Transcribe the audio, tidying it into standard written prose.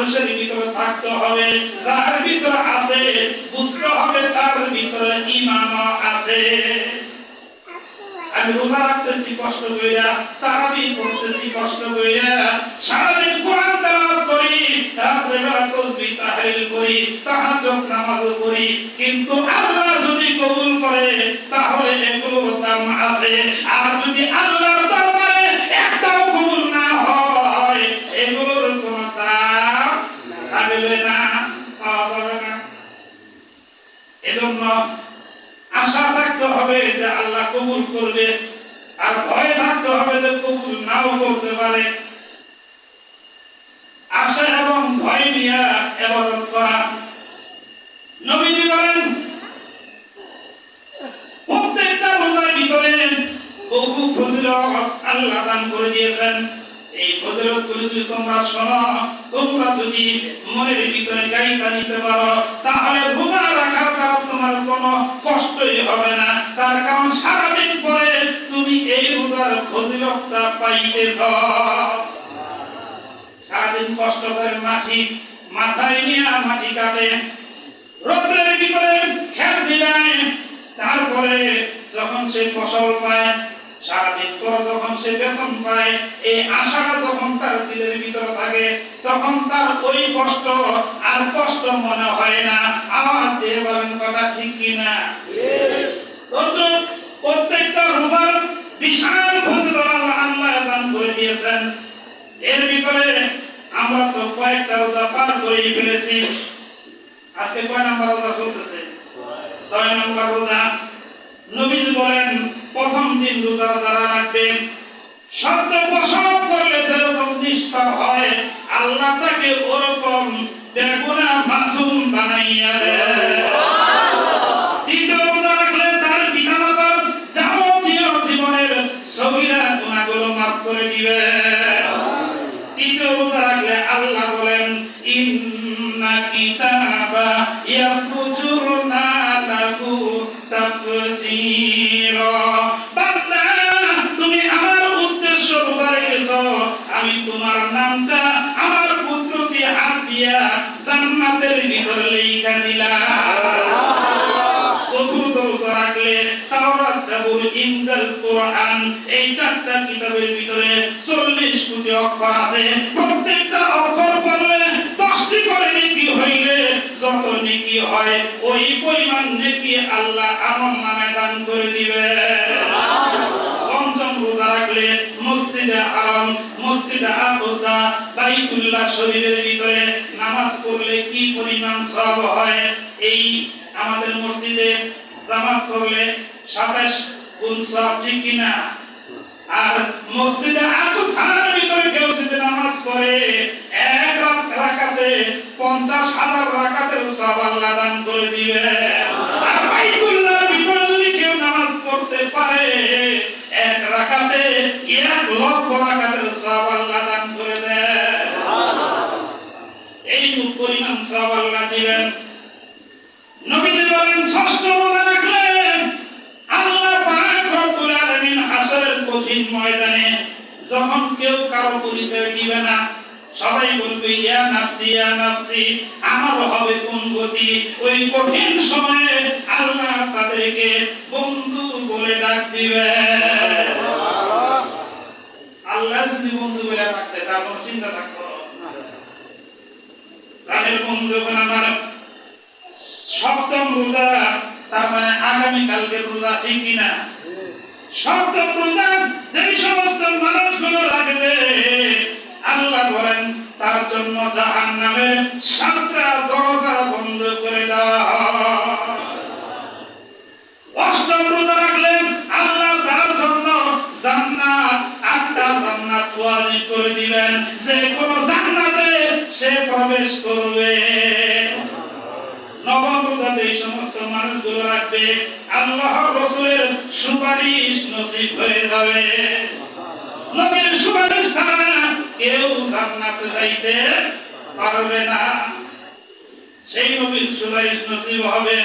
মানুষের ভিতরে থাকতে হবে, যার ভিতরে আছে বুঝতে হবে তার ভিতরে ঈমান আছে। আমি রোজা রাখতেছি কষ্ট কইরা, তারাবি পড়তেছি কষ্ট কইরা, সারাদিন কোরআন তেলাওয়াত করি, রাত্রে বেলা তাসবিহ তাহলিল করি, তাহাজ্জুদ নামাজও করি, কিন্তু আল্লাহ যদি কবুল করে তাহলে এগুলোর দাম আছে। আর যদি আল্লাহর দরবারে একটাও কবুল না হয় এগুলোর কোনো দাম থাকবে না, পাওয়া যাবে না। এজন্য আশা থাকতে হবে যে আল্লাহ কবুল করবে, আর ভয় থাকতে হবে যে কবুল নাও করতে পারে। আশা এবং ভয় নিয়ে ইবাদত করা। নবীজি বলেন প্রত্যেকটা রোজার ভিতরে বহু ফজিলত আল্লাহ দান করে দিয়েছেন। এই ফজিলতগুলো যদি তোমরা শোনো, তোমরা যদি মনের ভিতরে গাইতা নিতে পারো, তাহলে রোজা রাখার দ্বারা তোমার কোনো কষ্টই হবে না। তার কারণ সারাদিন পরে তুমি এই রোজার ফজিলতটা পাইতেছ। সারাদিন কষ্ট করে মাথায় নিয়ে মাটি কাটে, রোদ্রের ভিতরে খেত দিলায়, তারপরে যখন সে ফসল পায়, সারাদিন পর যখন সে বেতন পায়, এই আশাটা যখন তার দিলের ভিতরে থাকে, তখন তার ওই কষ্ট আর কষ্ট মনে হয় না। আওয়াজ দিয়ে বলেন কথা ঠিক কিনা? প্রত্যেকটা রোজার বিশাল ফজিলত আল্লাহ দান করে দিয়েছেন। এর ভিতরে আমরা তো কয়েকটা রোজা পার করে ফেলেছি। আজকে কয় নাম্বার রোজা চলতেছে? 6 নম্বর রোজা। নবীজি বলেন প্রথম দিন রোজা যারা রাখবে, শব্দ প্রসব করলে যেরকম নিষ্ঠা হয়, আল্লাহ তাকে ওরকম বেগুনা মাসুম বানাইয়া দেয়। তৃতীয় রোজা রাখলে তার পিতামাতার যাবতীয় জীবনের সগীরা গুনাহগুলো মাফ করে দিবে। তৃতীয় রোজা রাখলে আল্লাহ বলেন ইন্না কিতাবা ইয়াফজুরনা লাহু তাফজিরা। বান্দা তুমি আমার উদ্দেশ্য রোজা রেখেছো, আমি তোমার নামটা আমার পুত্রকে হাত দিয়া জান্নাতের ভিতরে লিখা দিলাম। চতুর্থ রোজা রাখলে তাওরাত, জাবুর, ইনজিল, কোরআন এই চারটা কিতাবের ভিতরে 40 কোটি অক্ষর আছে। প্রত্যেকটা অক্ষর পড়লে 10টি করে নেকি হইলে যত নেকি হয় ওই পরিমাণ নেকি আল্লাহ আমল নামে দান করে দিবে। পঞ্চম রোজা রাখলে মসজিদে হারাম, মসজিদে আকসা, বাইতুল্লাহ শরীফের ভিতরে নামাজ পড়লে কি পরিমাণ সওয়াব হয়, এই আমাদের মসজিদে জামাত করলে 27 গুণ সওয়াব, ঠিক কিনা? আর মসজিদে আকসার ভিতরে কেউ যদি নামাজ পড়ে এক রাকাতে 50,000 রাকাতের সওয়াব আল্লাহ দান করে দিবে। আর বাইতুল্লাহর ভিতরে যদি কেউ নামাজ পড়তে পারে এক রাকাতে 1,00,000 রাকাতের সওয়াব আল্লাহ দান করে দেয়। এই পরিমাণ সওয়াব আল্লাহ দিবেন। নবীজি বলেন ষষ্ঠ রোজা রাখলে আল্লাহ পাক রব্বুল আলামিন হাসরের কঠিন ময়দানে যখন কেউ কারো পরিচয় দিবে না, সবাই বলবে ইয়া নাফসি ইয়া নাফসি, আমার হবে কোন গতি, ওই কঠিন সময়ে আল্লাহ তাদেরকে বন্ধু বলে ডাক দিবে। আল্লাহ যদি বন্ধু বলে ডাকতে তার কোনো চিন্তা থাকতো না। তাদের বন্ধুগণ আমার সপ্তম রোজা, তার মানে আগামী কালকের রোজা, ঠিক কিনা? সপ্তম রোজা যেই সমস্ত মানুষগুলো রাখবে আল্লাহ বলেন তার জন্য জাহান্নামের 7টা দরজা বন্ধ করে দেওয়া হয়। অষ্টম রোজা রাখলে আল্লাহ তার জন্য জান্নাত 8টা জান্নাত ওয়াজিব করে দিবেন, যে কোন জান্নাতে সে প্রবেশ করবে। নবম রোজাতে এই সমস্ত মানুষগুলো রাখবে আল্লাহর রাসূলের সুপারিশ নসিব হয়ে যাবে। নবীর সুপারিশ ছাড়া কেউ জান্নাতে যাইতে পারবে না। সেই নবীর সুপারিশ নসিব হবে